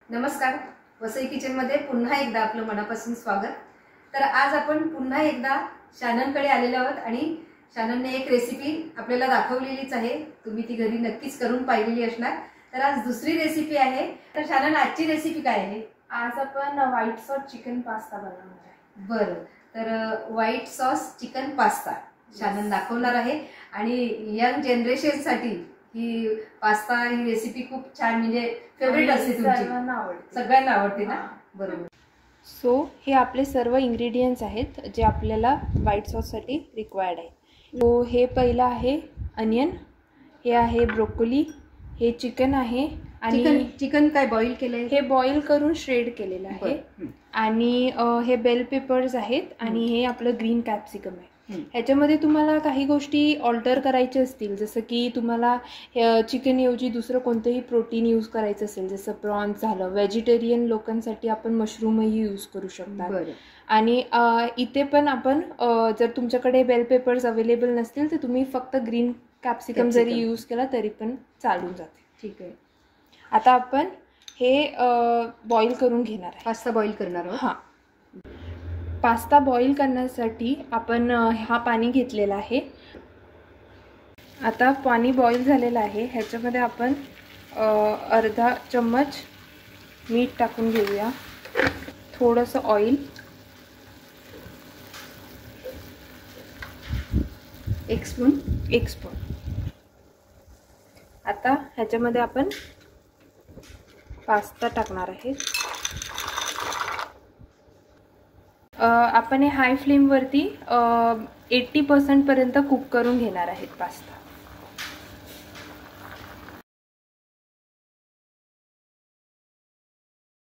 नमस्कार, वसई किचनमध्ये पुन्हा एकदा आपलं मनापासून स्वागत। तर आज आपण पुन्हा एकदा शाननकडे आलेलो आहोत आणि शाननने एक रेसिपी आपल्याला दाखवलेलीच आहे। तुम्ही ती घरी नक्कीच करून पाहिलेली असणार। तर आज दुसरी रेसिपी आहे। तर शानन, आजची रेसिपी काय आहे? आज आपण व्हाईट सॉस चिकन पास्ता बनवणार आहे। बरं, तर white sauce chicken pasta Shanan दाखवणार आहे आणि यंग जनरेशन साठी ही पास्ता ही रेसिपी खूप छान, म्हणजे फेवरेट असते तुमची, सगळ्यांना आवडते ना? बरोबर। सो हे आपले सर्व इंग्रेडिएंट्स आहेत जे आपल्याला व्हाईट सॉस साठी रिक्वायर्ड आहे। तो हे पहिलं आहे अनियन, हे आहे ब्रोकोली, हे चिकन आहे आणि चिकन काय बॉईल केलंय? हे बॉईल करून श्रेड केलेलं आहे आणि हे बेल पेपर्स आहेत आणि हे आपलं ग्रीन कॅप्सिकम आहे। ह्याच्यामध्ये तुम्हाला काही गोष्टी ऑल्टर करायच्या असतील, जसं की तुम्हाला चिकन ऐवजी दुसरं कोणतेही प्रोटीन यूज करायचं असेल, जसं प्रॉन्स झालं, व्हेजिटेरियन लोकांसाठी आपण मशरूमही यूज करू शकता। आणि इथे पण आपण जर तुमच्याकडे बेल पेपर्स अवेलेबल नसतील तर तुम्ही फक्त ग्रीन कॅप्सिकम जरी यूज केला तरी पण चालून जाते। ठीक आहे। आता आपण हे बॉईल करून घेणार आहे, पास्ता बॉईल करणार आहोत। हां, पास्ता बॉईल करण्यासाठी आपण हा पाणी घेतलेला आहे। आता पाणी बॉईल झालेलं आहे, ह्याच्यामध्ये आपण अर्धा चम्मच मीठ टाकून घेऊया, थोडंसं ऑइल, एक स्पून। आता ह्याच्यामध्ये आपण पास्ता टाकणार आहे। आपण हे हाय फ्लेमवरती 80% पर्यंत कुक करून घेणार आहेत पास्ता।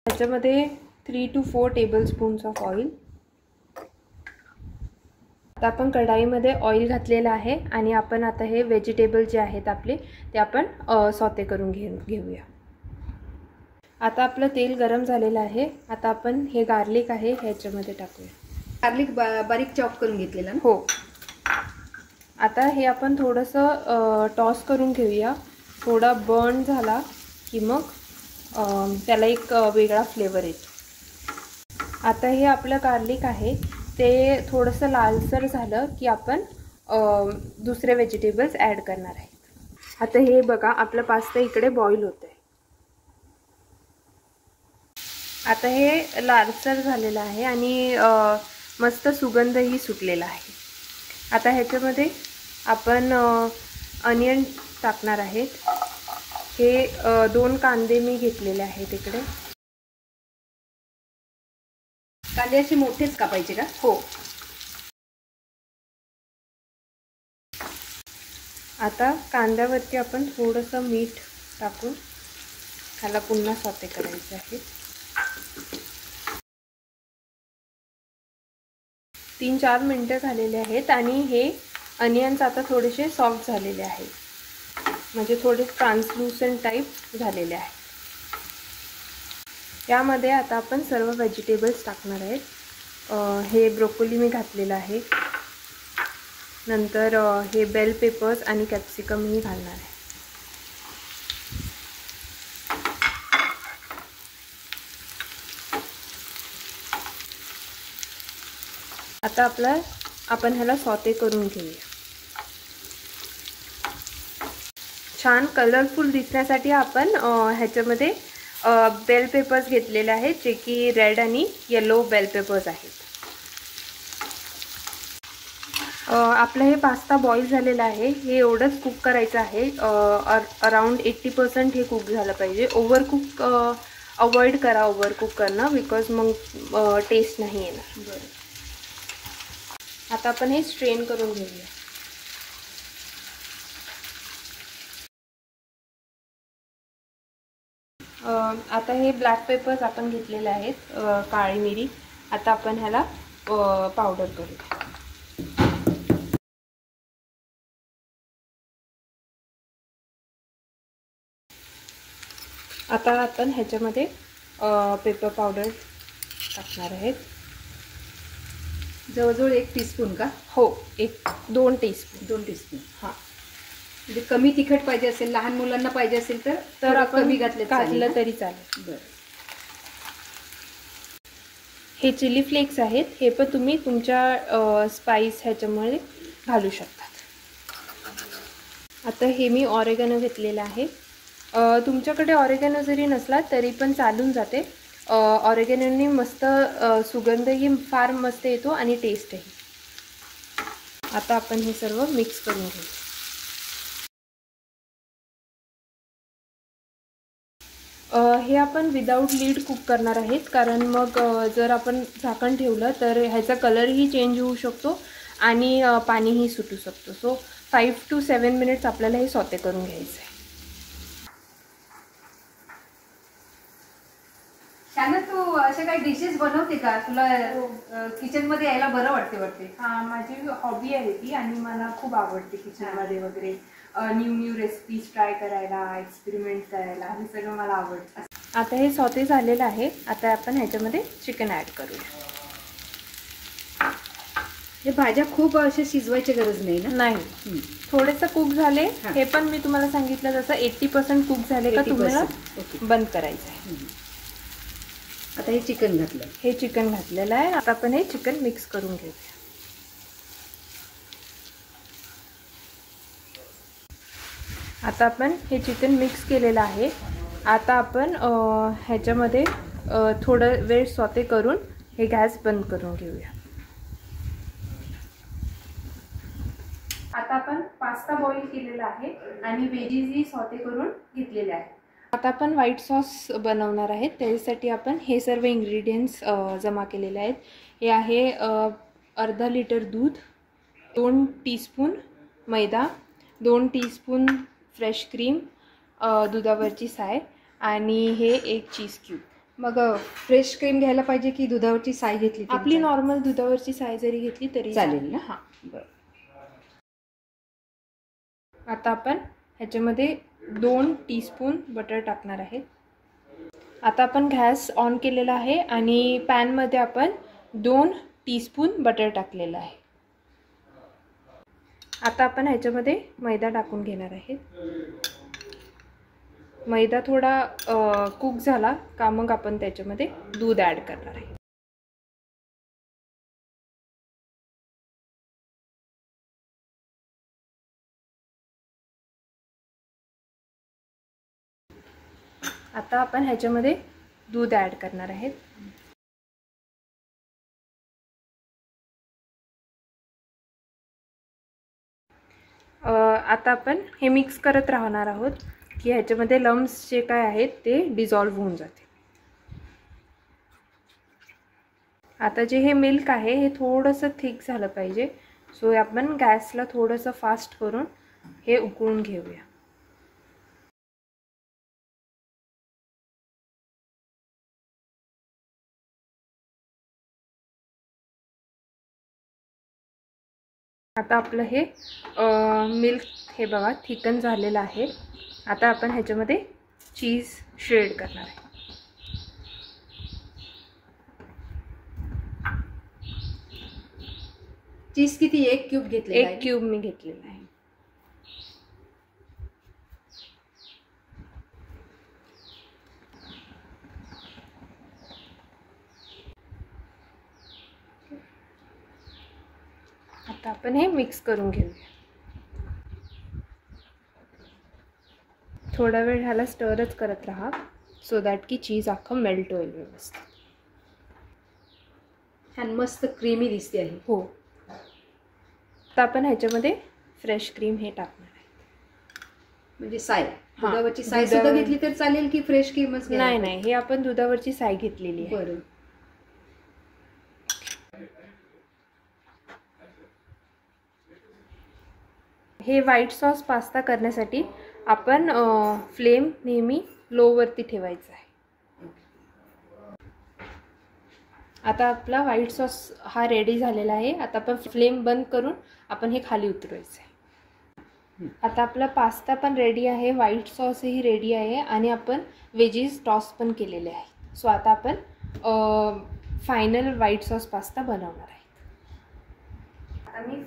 ह्याच्यामध्ये 3 to 4 टेबलस्पून्स ऑफ ऑइल। आता आपण कढाईमध्ये ऑइल घातलेलं आहे आणि आपण आता हे व्हेजिटेबल जे आहेत आपले ते आपण सॉते करून घेऊया। आता आपलं तेल गरम झालेलं आहे। आता आपण हे गार्लिक आहे ह्याच्यामध्ये टाकूया। गार्लिक बारीक चॉप करून घेतलेलं ना? हो। आता हे आपण थोडंसं टॉस करून घेऊया, थोडा बर्न झाला की मग त्याला एक वेगळा फ्लेवर येतो। आता हे आपलं गार्लिक आहे ते थोडंसं लालसर झालं की आपण दुसरे व्हेजिटेबल्स ॲड करणार आहेत। आता हे बघा, आपलं पास्ता इकडे बॉईल होतंय। आता हे लालसर झालेलं आहे आणि मस्त सुगंधही सुटलेला आहे। आता ह्याच्यामध्ये आपण अनियन टाकणार आहेत। हे 2 कांदे मी घेतलेले आहेत इकडे। कांदे असे मोठेच कापायचे का? हो। आता कांद्यावरती आपण थोडंसं मीठ टाकून ह्याला पुन्हा सॉते करायचे आहे। 3-4 मिनिटं झालेले आहेत आणि हे अनियन्स आता थोडेसे सॉफ्ट झालेले आहेत, म्हणजे थोडे ट्रान्सलुसंट टाईप झालेले आहे। यामध्ये आता आपण सर्व व्हेजिटेबल्स टाकणार आहेत। हे ब्रोकोली मी घातलेलं आहे, नंतर हे बेल पेपर्स आणि कॅप्सिकमही घालणार आहे। आता आपण ह्याला सॉते करून घेऊया। छान कलरफुल दिसण्यासाठी आपण ह्याच्यामध्ये बेल पेपर्स घेतलेले आहेत, जे की रेड आणि येलो बेल पेपर्स आहेत। आपलं हे पास्ता बॉईल झालेला आहे, हे एवढंच कुक करायचं आहे। अराउंड 80% हे कुक झालं पाहिजे। ओव्हर कुक अवॉइड करा, ओव्हर कुक करणं, बिकॉज मग टेस्ट नाही येणार। बरं, आता आपण हे स्ट्रेन करून घेऊया। आता हे ब्लॅक पेपर्स आपण घेतलेले आहेत, काळी मिरी। आता आपण ह्याला पावडर करूया। आता आपण ह्याच्यामध्ये पेपर पावडर टाकणार आहेत, जवळजवळ 1 टीस्पून का? हो, 2 टीस्पून। 2 टीस्पून, हां। म्हणजे कमी तिखट पाहिजे असेल, लहान मुलांना पाहिजे असेल तर आपण कमी घातलं तरी चालेल। बरं। हे चिली फ्लेक्स आहेत, हे पण तुम्ही तुमच्या स्पाइस ह्याच्यामध्ये घालू शकतात. आता हे मी ऑरेगॅनो घेतलेलं आहे. तुमच्याकडे ऑरेगॅनो जरी नसला तरी पण चालून जाते. ऑरेगॅनोनी मस्त सुगंधही फार मस्त येतो आणि टेस्टही. आता आपण हे सर्व मिक्स करून घेऊ. हे आपण विदाऊट लीड कुक करणार आहेत, कारण मग जर आपण झाकण ठेवलं तर ह्याचा कलरही चेंज होऊ शकतो आणि पाणीही सुटू शकतो. सो 5 to 7 मिनिट्स आपल्याला हे सॉते करून घ्यायचं आहे. शानन, तू अशा काही डिशेस बनवते का? तुला किचन मध्ये यायला बरं वाटते? हां, माझी हॉबी आहे ती आणि मला खूप आवडते किचनमध्ये वगैरे न्यू रेसिपीज ट्राय करायला, एक्सपेरिमेंट करायला, हे सगळं मला आवडतं. आता हे सॉते झालेलं आहे. आता आपण ह्याच्यामध्ये चिकन ॲड करूया. हे भाज्या खूप अशा शिजवायची गरज नाही ना? नाही, थोडेसं कुक झाले. हे पण मी तुम्हाला सांगितलं जसं 80% कुक झाले का तुम्हाला बंद करायचं आहे. आता हे चिकन घातलं. हे चिकन घातलेलं आहे. आता आपण हे चिकन मिक्स करून घेऊया. आता आपण हे चिकन मिक्स केलेलं आहे. आता आपण ह्याच्यामध्ये थोडं वेळ सॉते करून हे गॅस बंद करून घेऊया. आता आपण पास्ता बॉईल केलेला आहे आणि व्हेजीसही सॉते करून घेतलेले आहे. आता आपण व्हाईट सॉस बनवणार आहेत. त्याच्यासाठी आपण हे सर्व इन्ग्रेडियंट्स जमा केलेले आहेत. हे आहे अर्धा लिटर दूध, 2 टीस्पून मैदा, 2 टीस्पून फ्रेश क्रीम, दुधावरची साय आणि हे 1 चीज क्यूब. मग फ्रेश क्रीम घ्यायला पाहिजे की दुधावरची साय घेतली? आपली नॉर्मल दुधावरची साय जरी घेतली तरी चालेल ना? हां, बरं. आता आपण ह्याच्यामध्ये 2 टीस्पून बटर टाकणार आहे. आता आपण गॅस ऑन केलेला आहे आणि पॅनमध्ये आपण 2 टीस्पून बटर टाकलेलं आहे. आता आपण ह्याच्यामध्ये मैदा टाकून घेणार आहे. मैदा थोडा कुक झाला का मग आपण त्याच्यामध्ये दूध ॲड करणार आहे. आता आपण ह्याच्यामध्ये दूध ॲड करणार आहेत. आता आपण हे मिक्स करत राहणार आहोत की ह्याच्यामध्ये लम्स जे काय आहेत ते डिझॉल्व्ह होऊन जाते. आता जे हे मिल्क आहे हे थोडंसं थिक झालं पाहिजे. सो आपण गॅसला थोडंसं फास्ट करून हे उकळून घेऊया. आता आपलं हे मिल्क हे बघा थिकन झालेलं आहे. आता आपण ह्याच्यामध्ये चीज श्रेड करणार आहे. चीज किती? 1 क्यूब घेतले? 1 क्यूब मी घेतलेला आहे. आता आपण हे मिक्स करून घेऊया. थोडा वेळ ह्याला स्टरच करत राहा सो दॅट की चीज अख्खं मेल्ट होईल व्यवस्थित. छान मस्त क्रीमी दिसते आहे. हो. तर आपण ह्याच्यामध्ये फ्रेश क्रीम हे टाकणार आहे. म्हणजे साय, दुधावरची साय सुद्धा घेतली तर चालेल की फ्रेश क्रीमच? नाही, हे आपण दुधावरची साय घेतलेली आहे. बरं. हे व्हाईट सॉस पास्ता करण्यासाठी आपण फ्लेम नेहमी लोवरती ठेवायचा आहे. आता आपला व्हाईट सॉस हा रेडी झालेला आहे. आता आपण फ्लेम बंद करून आपण हे खाली उतरवायचं आहे. आता आपला पास्ता पण रेडी आहे, व्हाईट सॉसही रेडी आहे आणि आपण व्हेजीज टॉस पण केलेले आहे. सो आता आपण फायनल व्हाईट सॉस पास्ता बनवणार आहे. आता मी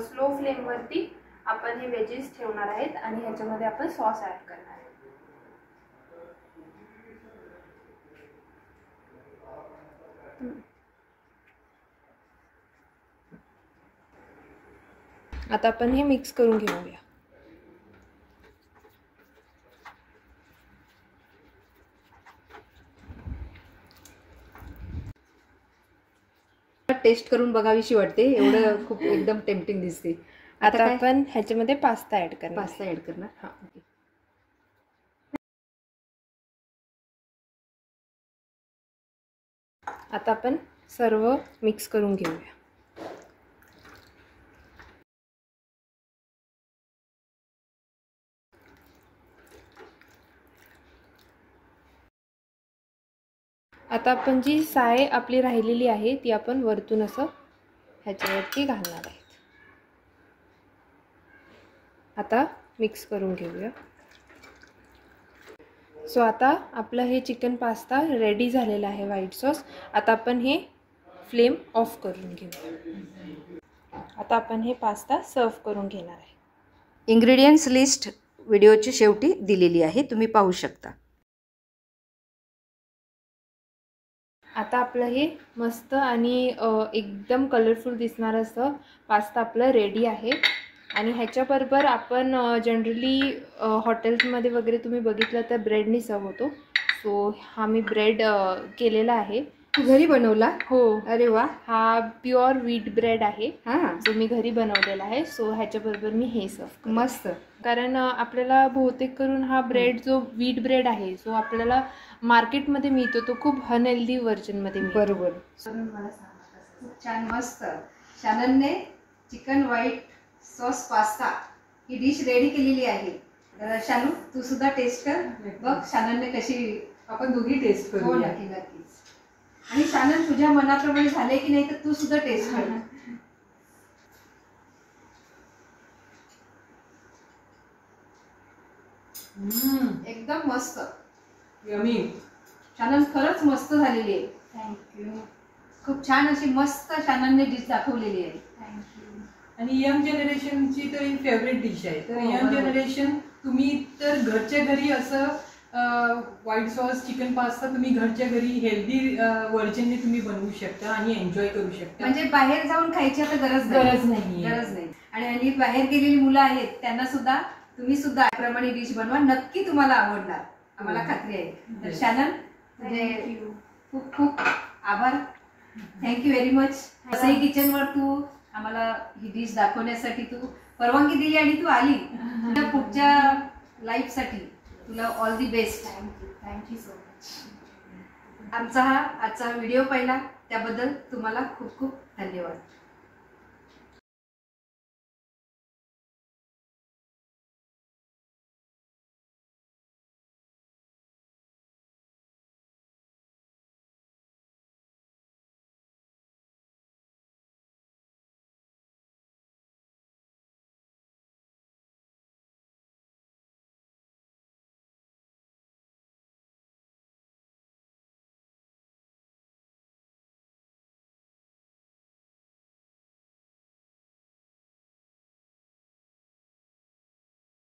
स्लो फ्लेमवरती आपण हे व्हेजीज ठेवणार आहेत आणि ह्याच्यामध्ये आपण सॉस ॲड करणार आहे. आता आपण हे मिक्स करून घेऊया. टेस्ट करून बघावीशी वाटते, एवढं खूप एकदम टेम्पटिंग दिसते. आता आपण ह्याच्यामध्ये पास्ता ऍड करणार. पास्ता ऍड करणार. हा, ओके. आता आपण सर्व मिक्स करून घेऊया. आता आपण जी साय आपली राहिलेली आहे ती आपण वरतून असं ह्याच्यावरती घालणार आहेत. आता मिक्स करून घेऊया. सो आता आपलं हे चिकन पास्ता रेडी झालेला आहे व्हाईट सॉस. आता आपण हे फ्लेम ऑफ करून घेऊया. आता आपण हे पास्ता सर्व करून घेणार आहे. इंग्रेडियंट्स लिस्ट व्हिडिओच्या शेवटी दिलेली आहे, तुम्ही पाहू शकता. आता आपलं हे मस्त आणि एकदम कलरफुल दिसणारं असं पास्ता आपलं रेडी आहे. आणि ह्याच्याबरोबर आपण जनरली हॉटेल्समध्ये वगैरे तुम्ही बघितलं तर ब्रेडनी सर्व होतो. सो हा मी ब्रेड केलेला आहे. तू घरी बनवला? हो. अरे वा. हा प्युअर व्हीट ब्रेड आहे. हां, जो मी घरी बनवलेला आहे. सो ह्याच्याबरोबर मी हे सर्व. मस्त. कारण आपल्याला बहुतेक करून हा ब्रेड जो व्हीट ब्रेड आहे जो आपल्याला मार्केटमध्ये मिळतो तो खूप अनहेल्दी व्हर्जनमध्ये मिळतो. बरोबर. खूप छान, मस्त. शॅननने चिकन व्हाईट सॉस पास्ता ही डिश रेडी केलेली आहे. तर शानू, तू सुद्धा टेस्ट कर बघ शॅननने कशी. आपण दोघी टेस्ट हो, करूया. नक्की नक्कीच. आणि शॅनन, तुझ्या मनाप्रमाणे झाले की नाही तर तू सुद्धा टेस्ट कर. एकदम मस्त. यमी. शॅनन खरंच मस्त झालेली आहे. थँक्यू. खूप छान अशी मस्त शॅननने डिश दाखवलेली आहे. थँक्यू. आणि यंग जनरेशनची तर ही फेवरेट डिश आहे. तर हो, यंग बरोबर. जनरेशन तुम्ही तर घरच्या घरी असं व्हाईट सॉस चिकन पास्ता तुम्ही घरच्या घरी हेल्दी व्हर्जनने तुम्ही बनवू शकता आणि एन्जॉय करू शकता. म्हणजे बाहेर जाऊन खायची आता गरज नाहीये. गरज नाही. आणि बाहेर गेलेली मुलं आहेत त्यांना सुद्धा तुम्ही सुद्धा याप्रमाणे डिश बनवा, नक्की तुम्हाला आवडणार, आम्हाला खात्री आहे. तर शॅनन, तुझे खूप खूप आभार. Thank you very much. सई किचनवर तू आम्हाला ही डिश दाखवण्यासाठी तू परवानगी दिली आणि तू आली. तुझ्या पुढच्या लाईफसाठी तुला all the best. Thank you so much. आमचा हा आजचा व्हिडिओ पाहिला त्याबद्दल तुम्हाला खूप खूप धन्यवाद.